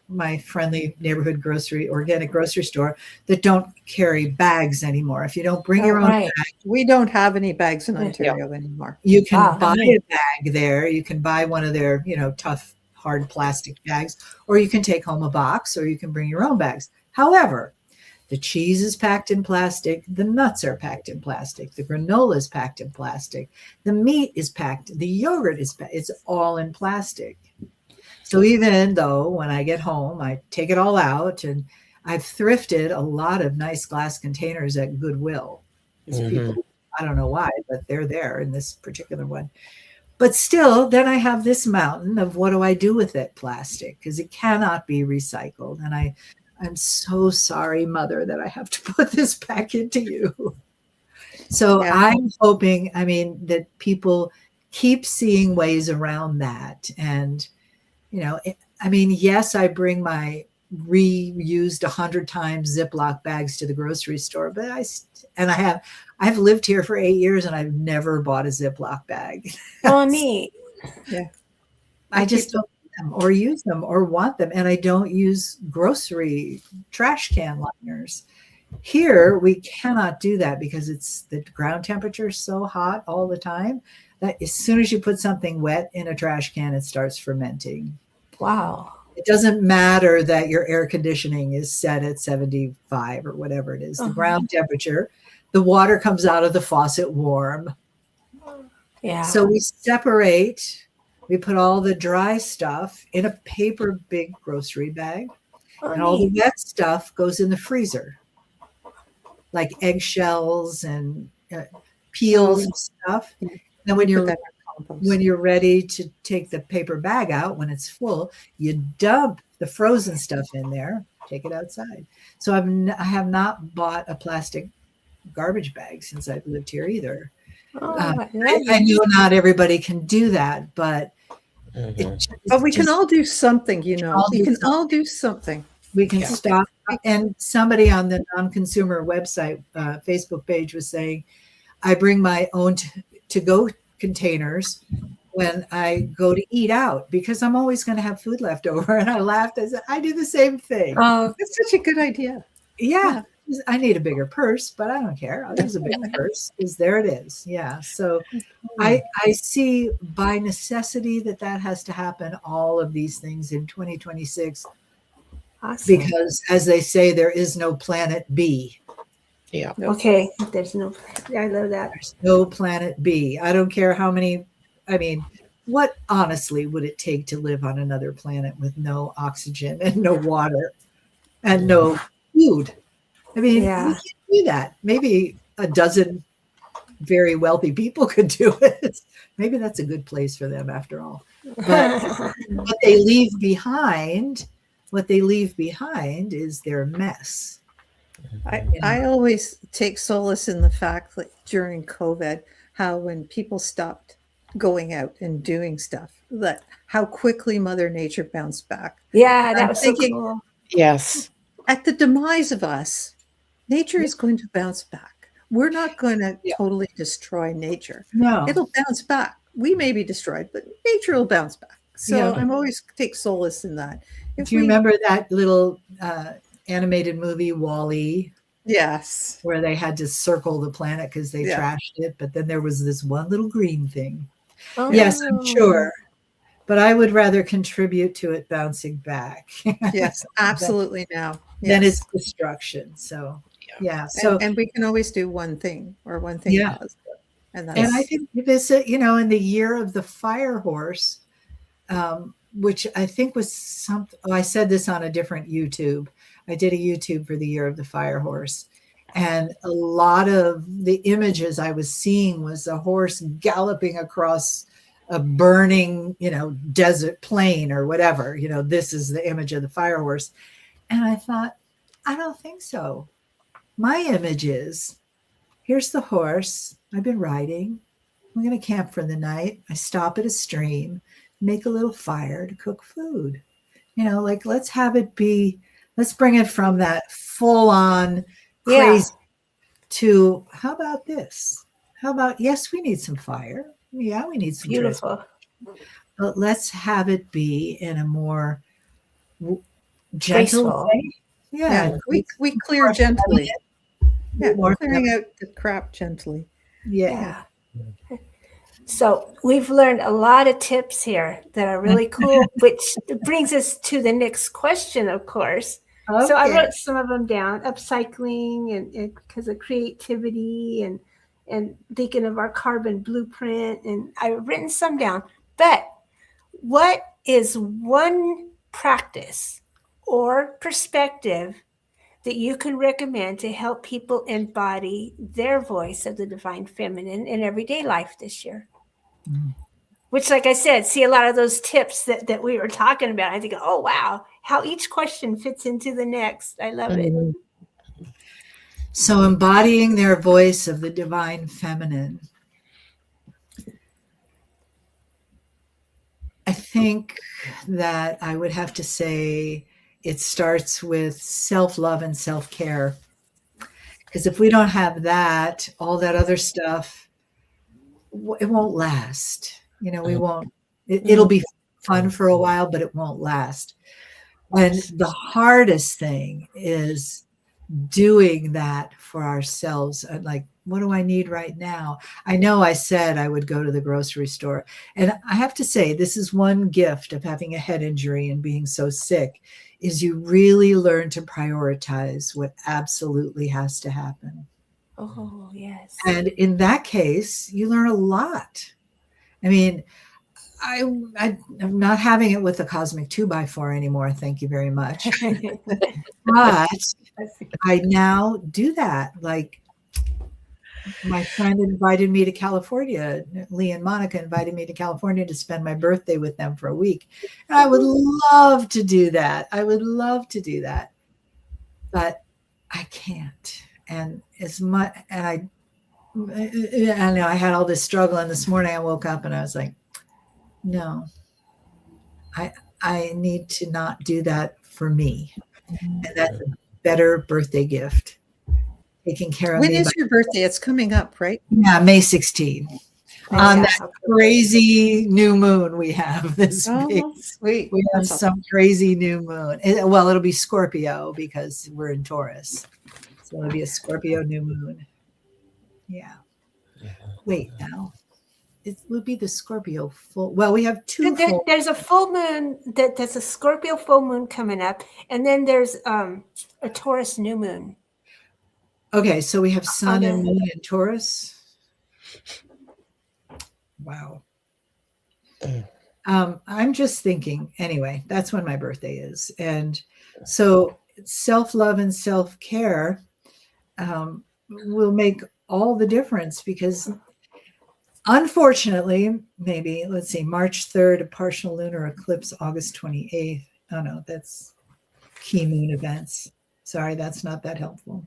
my friendly neighborhood organic grocery store that don't carry bags anymore. If you don't bring your own bag, we don't have any bags in Ontario anymore. You can buy a bag there. You can buy one of their, tough, hard plastic bags, or you can take home a box, or you can bring your own bags. However, the cheese is packed in plastic. The nuts are packed in plastic. The granola is packed in plastic. The meat is packed. The yogurt it's all in plastic. So even though when I get home, I take it all out, and I've thrifted a lot of nice glass containers at Goodwill. People, I don't know why, but they're there in this particular one. But still, then I have this mountain of what do I do with it, plastic, because it cannot be recycled. And I'm so sorry, Mother, that I have to put this back into you. So Yeah. I'm hoping, I mean, that people keep seeing ways around that. And, you know, I mean, yes, I bring my reused 100 times Ziploc bags to the grocery store, but I've lived here for 8 years and I've never bought a Ziploc bag. Oh, neat. Yeah. I just don't need them or use them or want them. And I don't use grocery trash can liners. Here, we cannot do that because the ground temperature is so hot all the time that as soon as you put something wet in a trash can, it starts fermenting. Wow. It doesn't matter that your air conditioning is set at 75 or whatever it is, the ground temperature, the water comes out of the faucet warm. Yeah. So we separate, we put all the dry stuff in a paper big grocery bag, and all the wet stuff goes in the freezer, like eggshells and peels and stuff. And when you're ready to take the paper bag out, when it's full, you dump the frozen stuff in there, take it outside. So I have not bought a plastic garbage bag since I've lived here either. I know not everybody can do that, but but we can all do something, you know. We can all do something. We can stop. And somebody on the non-consumer website Facebook page was saying, I bring my own to-go containers when I go to eat out because I'm always going to have food left over. And I laughed. I said, I do the same thing. Oh, that's such a good idea. Yeah. I need a bigger purse, but I don't care. I'll use a bigger purse because there it is. Yeah. So I see by necessity that has to happen, all of these things in 2026. Awesome. Because as they say, there is no planet B. Yeah. Okay. There's no, I love that. There's no planet B. I don't care how many, I mean, what honestly would it take to live on another planet with no oxygen and no water and no food? I mean, we can't do that. Maybe a dozen very wealthy people could do it. Maybe that's a good place for them after all. But what they leave behind is their mess. I always take solace in the fact that during COVID, how when people stopped going out and doing stuff, that how quickly Mother Nature bounced back. Yeah, that was thinking, so cool. Yes. At the demise of us, nature is going to bounce back. We're not going to totally destroy nature. No. It'll bounce back. We may be destroyed, but nature will bounce back. So I'm always take solace in that. Do you remember that little animated movie, WALL-E? Yes. Where they had to circle the planet because they trashed it. But then there was this one little green thing. Oh. Yes, I'm sure. But I would rather contribute to it bouncing back. Yes, absolutely now. Then it's destruction. So, So and we can always do one thing or one thing. Yeah. And I think this, you know, in the year of the fire horse, which I think was something, I said this on a different YouTube. I did a YouTube for the year of the fire horse. And a lot of the images I was seeing was a horse galloping across a burning, you know, desert plain or whatever. You know, this is the image of the fire horse. And I thought, I don't think so. My image is, here's the horse. I've been riding. I'm going to camp for the night. I stop at a stream, make a little fire to cook food. You know, like, let's have it be, let's bring it from that full on crazy to, how about this? How about, yes, we need some fire. Yeah, we need some beautiful. But let's have it be in a more gentle way. Yeah, we clear gently. Yeah, clearing out the crap gently. Yeah. So we've learned a lot of tips here that are really cool, which brings us to the next question, of course. Okay. So I wrote some of them down, upcycling and because of creativity and thinking of our carbon blueprint. And I've written some down. But what is one practice or perspective that you can recommend to help people embody their voice of the divine feminine in everyday life this year? Which, like I said, see a lot of those tips that we were talking about. I think, oh, wow, how each question fits into the next. I love it. Mhm. So embodying their voice of the divine feminine. I think that I would have to say it starts with self-love and self-care. Because if we don't have that, all that other stuff, it won't last. You know, we won't, it'll be fun for a while, but it won't last. And the hardest thing is doing that for ourselves. Like, what do I need right now? I know I said I would go to the grocery store. And I have to say, this is one gift of having a head injury and being so sick, is you really learn to prioritize what absolutely has to happen. Oh, yes. And in that case, you learn a lot. I mean, I'm not having it with the cosmic 2x4 anymore. Thank you very much. But I now do that. Like, my friend invited me to California. Lee and Monica invited me to California to spend my birthday with them for a week. And I would love to do that. I would love to do that. But I can't. And as much, and I know I had all this struggle. And this morning I woke up and I was like, no, I need to not do that for me. And that's a better birthday gift. Taking care of When me. is your birthday? It's coming up, right? Yeah, May 16th. On that crazy new moon we have this big. Sweet. We have some crazy new moon. Well, it'll be Scorpio because we're in Taurus. So it'll be a Scorpio new moon. Yeah. Wait, now. It will be the Scorpio full. Well, we have two. There's a full moon. There's a Scorpio full moon coming up. And then there's a Taurus new moon. Okay, so we have Sun and Moon in Taurus. Wow. I'm just thinking, anyway, that's when my birthday is. And so self-love and self-care will make all the difference, because unfortunately, maybe, let's see, March 3rd, a partial lunar eclipse, August 28th. Oh, no, that's key moon events. Sorry, that's not that helpful.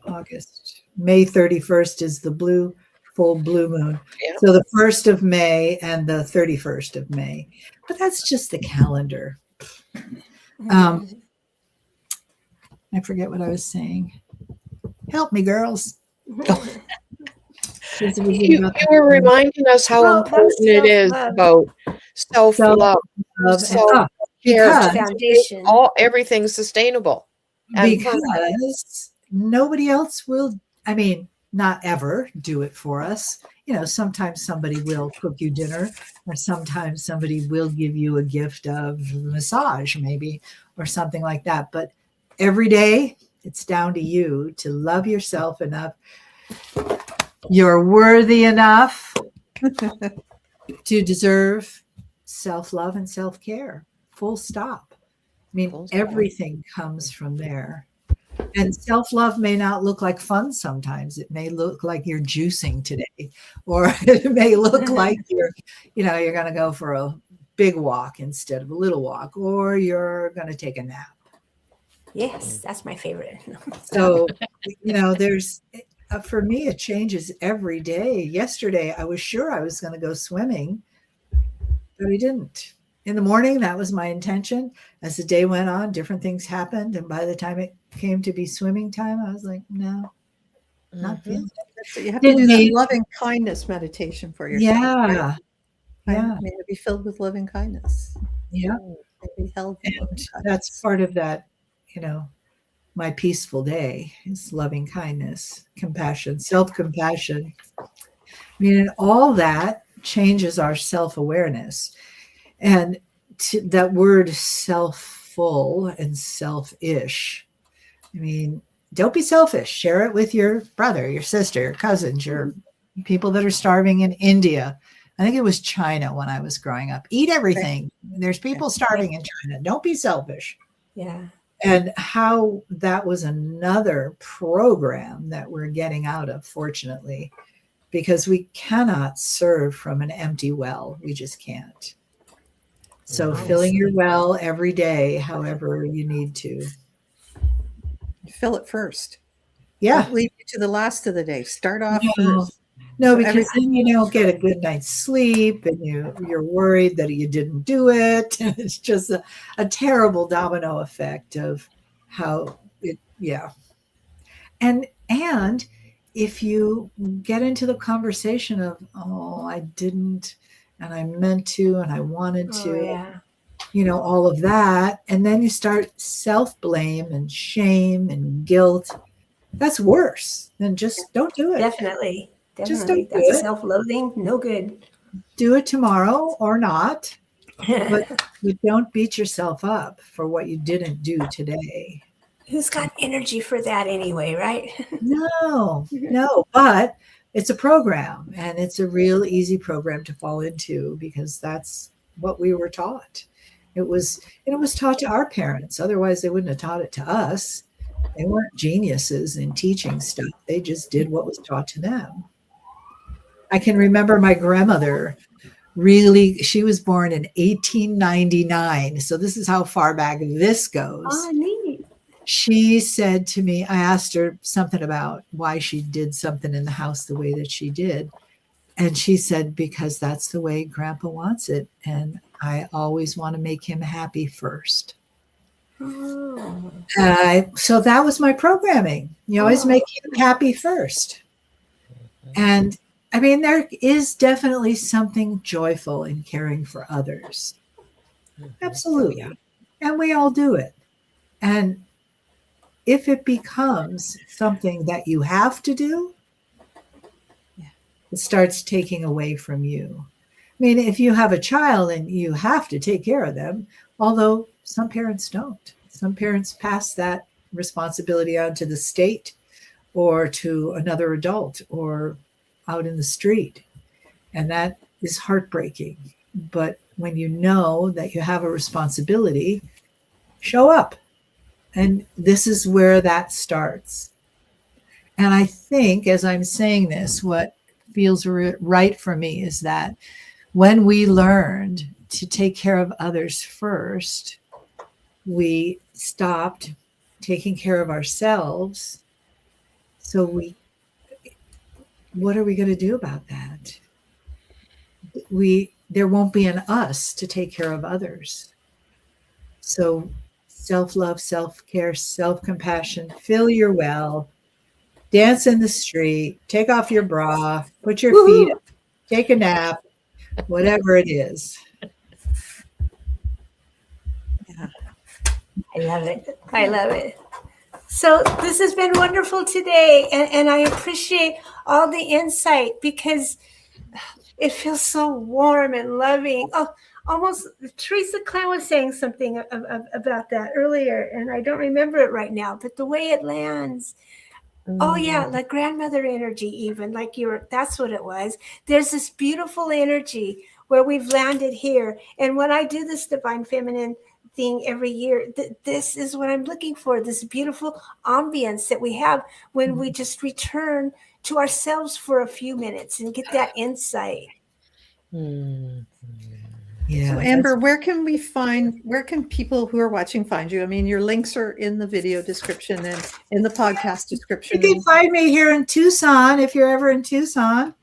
August, May 31st is the full blue moon. Yeah. So the 1st of May and the 31st of May. But that's just the calendar. I forget what I was saying. Help me, girls. You were reminding us how important it is about self-love, self-care, foundation, everything sustainable. Because nobody else will, I mean, not ever do it for us. You know, sometimes somebody will cook you dinner, or sometimes somebody will give you a gift of massage, maybe, or something like that. But every day, it's down to you to love yourself enough. You're worthy enough to deserve self-love and self-care. Full stop. I mean, everything comes from there. And self-love may not look like fun sometimes. It may look like you're juicing today, or it may look like you're going to go for a big walk instead of a little walk, or you're going to take a nap. Yes, that's my favorite. So, there's, for me, it changes every day. Yesterday, I was sure I was going to go swimming, but I didn't. In the morning, that was my intention. As the day went on, different things happened. And by the time it came to be swimming time, I was like, no, not feeling it. So you have to do that loving kindness meditation for yourself. Yeah. Right? Yeah. May it be filled with loving kindness. Yeah. Be held and that's part of that, my peaceful day is loving kindness, compassion, self-compassion. I mean, and all that changes our self-awareness. And that word self-full and selfish, I mean, don't be selfish. Share it with your brother, your sister, your cousins, your people that are starving in India. I think it was China when I was growing up. Eat everything. There's people starving in China. Don't be selfish. Yeah. And how that was another program that we're getting out of, fortunately, because we cannot serve from an empty well. We just can't. So filling your well every day, however you need to. Fill it first. Yeah. Don't leave it to the last of the day. Start off No. first. No, So because then you don't get a good night's sleep, and you're worried that you didn't do it. And it's just a terrible domino effect of how it, yeah. And if you get into the conversation of, oh, I didn't, and I meant to, and I wanted to, all of that, and then you start self-blame and shame and guilt, that's worse than just don't do it. Definitely. Just don't do That's it. self-loathing. No good. Do it tomorrow or not, but you don't beat yourself up for what you didn't do today. Who's got energy for that anyway, right? No, but it's a program, and it's a real easy program to fall into because that's what we were taught. It was taught to our parents. Otherwise, they wouldn't have taught it to us. They weren't geniuses in teaching stuff. They just did what was taught to them. I can remember my grandmother she was born in 1899. So this is how far back this goes. Oh, neat. She said to me, I asked her something about why she did something in the house the way that she did. And she said, because that's the way Grandpa wants it. And I always want to make him happy first. Oh. So that was my programming. You always make him happy first. And I mean, there is definitely something joyful in caring for others. Absolutely. And we all do it. And if it becomes something that you have to do, it starts taking away from you. I mean, if you have a child and you have to take care of them, although some parents don't. Some parents pass that responsibility on to the state or to another adult or out in the street. And that is heartbreaking. But when you know that you have a responsibility, show up. And this is where that starts. And I think as I'm saying this, what feels right for me is that when we learned to take care of others first, we stopped taking care of ourselves. So what are we going to do about that? There won't be an us to take care of others. So self-love, self-care, self-compassion, fill your well, dance in the street, take off your bra, put your feet up, take a nap, whatever it is. Yeah. I love it. So this has been wonderful today, and I appreciate all the insight because it feels so warm and loving. Oh, almost Teresa Clan was saying something about that earlier, and I don't remember it right now, but the way it lands. Oh yeah, like grandmother energy, even like that's what it was. There's this beautiful energy where we've landed here. And when I do this divine feminine thing every year, this is what I'm looking for, this beautiful ambience that we have when we just return to ourselves for a few minutes and get that insight. Yeah. So Amber, where can people who are watching find you? I mean, your links are in the video description and in the podcast description. You can find me here in Tucson if you're ever in Tucson.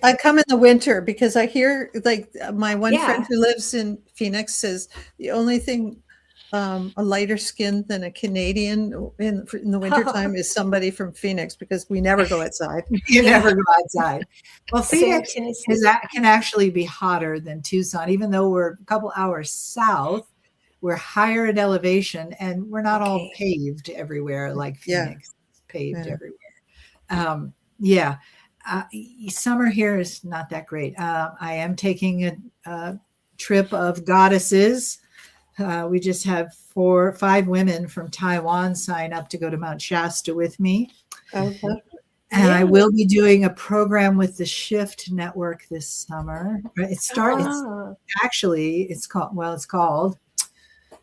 I come in the winter because I hear, like, my one friend who lives in Phoenix says the only thing a lighter skin than a Canadian in the wintertime is somebody from Phoenix, because we never go outside. You never go outside. Well, Phoenix can actually be hotter than Tucson, even though we're a couple hours south. We're higher in elevation, and we're not all paved everywhere like Phoenix is paved everywhere. Summer here is not that great. I am taking a trip of goddesses. We just have 5 women from Taiwan sign up to go to Mount Shasta with me. Okay. And I will be doing a program with the Shift Network this summer. It's called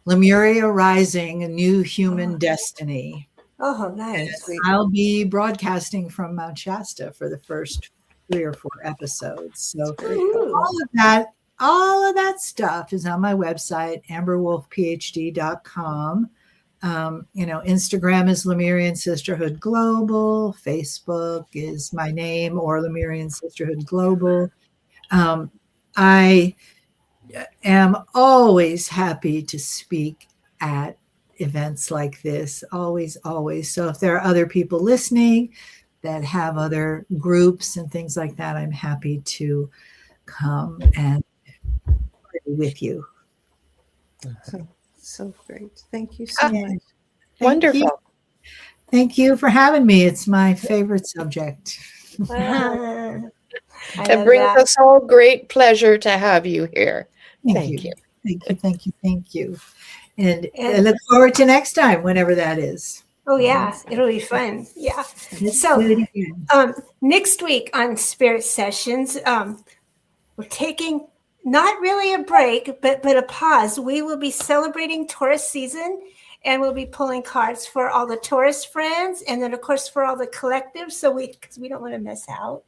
Lemuria Rising, A New Human Destiny. Oh, nice. Sweet. I'll be broadcasting from Mount Shasta for the first 3 or 4 episodes. So Ooh. all of that stuff is on my website, amberwolfphd.com. Instagram is Lemurian Sisterhood Global. Facebook is my name, or Lemurian Sisterhood Global. I am always happy to speak at events like this. Always, always. So if there are other people listening that have other groups and things like that, I'm happy to come and pray with you. So great. Thank you so much. Wonderful. Thank you for having me. It's my favorite subject. I It love brings that. us all great pleasure to have you here. Thank you. Thank you. And I look forward to next time, whenever that is. Oh yeah, it'll be fun. Yeah. Let's So do it again. next week on Spirit Sessions, we're taking not really a break, but a pause. We will be celebrating Taurus season, and we'll be pulling cards for all the Taurus friends, and then of course for all the collectives. So because we don't want to miss out,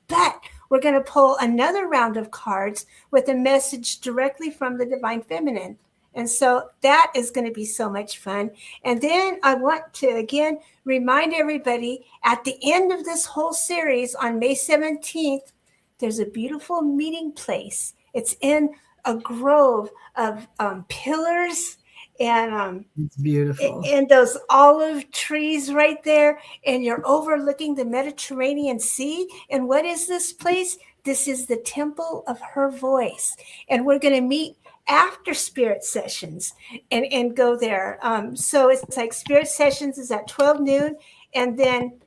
But we're going to pull another round of cards with a message directly from the Divine Feminine. And so that is going to be so much fun. And then I want to, again, remind everybody at the end of this whole series on May 17th, there's a beautiful meeting place. It's in a grove of pillars and It's beautiful. and those olive trees right there. And you're overlooking the Mediterranean Sea. And what is this place? This is the Temple of Her Voice. And we're going to meet after Spirit Sessions and go there. So it's like Spirit Sessions is at 12 noon, and then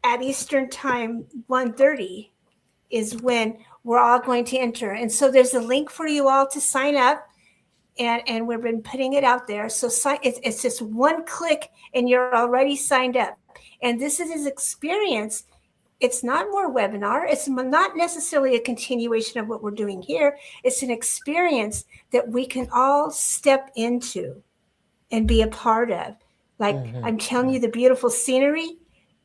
at Eastern Time, 1:30 is when we're all going to enter. And so there's a link for you all to sign up, and we've been putting it out there. So it's just one click and you're already signed up. And this is his experience. It's not more webinar. It's not necessarily a continuation of what we're doing here. It's an experience that we can all step into and be a part of. Like I'm telling you, the beautiful scenery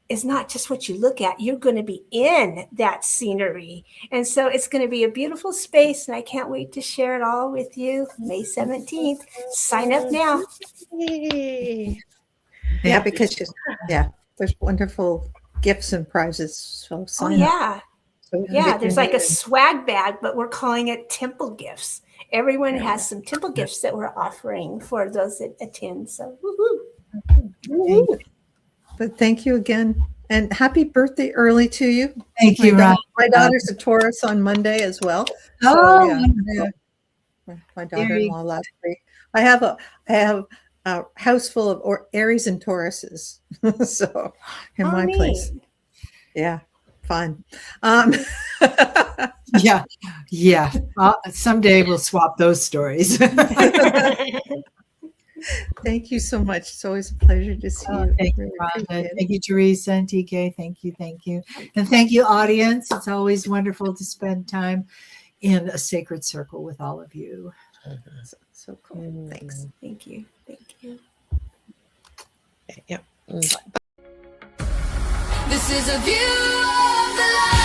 is not just what you look at. You're going to be in that scenery. And so it's going to be a beautiful space. And I can't wait to share it all with you. May 17th. Sign up now. Yay. Yeah, because there's wonderful gifts and prizes. So sign up. Yeah. So Yeah, there's like a swag bag, but we're calling it temple gifts. Everyone has some temple gifts that we're offering for those that attend. So, woohoo. But thank you again. And happy birthday early to you. Thank you, Ron. My daughter's a Taurus on Monday as well. Oh, yeah. My daughter-in-law last week. I have a house full of Aries and Tauruses. So in my place. Yeah, fun. Yeah. Someday we'll swap those stories. Thank you so much. It's always a pleasure to see you. Thank you, Rhonda. Thank you, Teresa and TK. Thank you. And thank you, audience. It's always wonderful to spend time in a sacred circle with all of you. So cool. Thanks. Thank you. Yeah. This is a view of the light.